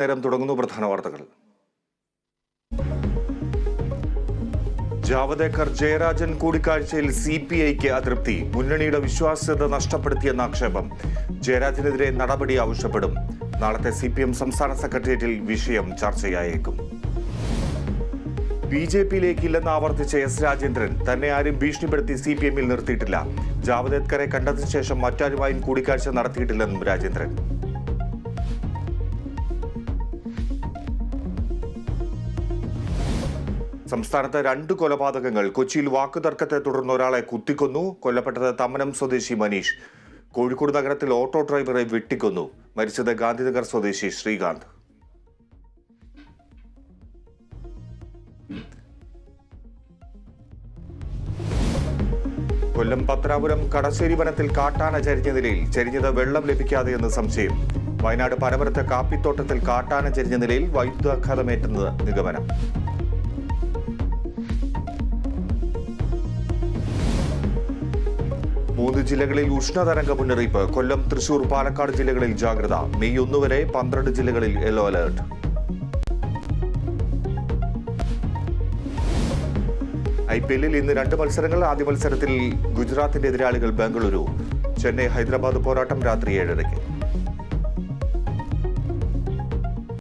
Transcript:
നേരം തുടങ്ങുന്നു പ്രധാന വാർത്തകൾ. ജാവദേക്കർ ജയരാജൻ കൂടിക്കാഴ്ചയിൽ CPIക്ക് അതൃപ്തി. മുന്നണിയുടെ വിശ്വാസ്യത നഷ്ടപ്പെടുത്തിയെന്ന ആക്ഷേപം. ജയരാജനെതിരെ നടപടി ആവശ്യപ്പെടും. നാളത്തെ CPM സംസ്ഥാന സെക്രട്ടേറിയറ്റിൽ വിഷയം ചർച്ചയായേക്കും. BJPയിലേക്ക് ഇല്ലെന്ന് ആവർത്തിച്ച എസ് രാജേന്ദ്രൻ തന്നെ ആരും ഭീഷണിപ്പെടുത്തി CPMൽ നിർത്തിയിട്ടില്ല. ജാവദേക്കറെ കണ്ടതിനു ശേഷം മറ്റാരുമായും കൂടിക്കാഴ്ച നടത്തിയിട്ടില്ലെന്നും രാജേന്ദ്രൻ. സംസ്ഥാനത്ത് 2 കൊലപാതകങ്ങൾ. കൊച്ചിയിൽ വാക്കുതർക്കത്തെ തുടർന്ന് ഒരാളെ കുത്തിക്കൊന്നു. കൊല്ലപ്പെട്ടത് തമ്മനം സ്വദേശി മനീഷ്. കോഴിക്കോട് നഗരത്തിൽ ഓട്ടോ ഡ്രൈവറെ വെട്ടിക്കൊന്നു. മരിച്ചത് ഗാന്ധിനഗർ സ്വദേശി ശ്രീകാന്ത്. കൊല്ലം പത്രാപുരം കടശ്ശേരി വനത്തിൽ കാട്ടാന ചരിഞ്ഞ നിലയിൽ. ചരിഞ്ഞത് വെള്ളം ലഭിക്കാതെയെന്ന് സംശയം. വയനാട് പരവരത്ത് കാപ്പിത്തോട്ടത്തിൽ കാട്ടാന ചരിഞ്ഞ നിലയിൽ വൈദ്യുതാഘാതമേറ്റെന്ന് നിഗമനം. മൂന്ന് ജില്ലകളിൽ ഉഷ്ണതരംഗ മുന്നറിയിപ്പ്. കൊല്ലം, തൃശൂർ, പാലക്കാട് ജില്ലകളിൽ ജാഗ്രത. മെയ് 1 വരെ 12 ജില്ലകളിൽ യെല്ലോ അലർട്ട്. IPLൽ ഇന്ന് 2 മത്സരങ്ങൾ. ആദ്യ മത്സരത്തിൽ ഗുജറാത്തിന്റെ എതിരാളികൾ ബംഗളൂരു. ചെന്നൈ ഹൈദരാബാദ് പോരാട്ടം രാത്രി 7:30.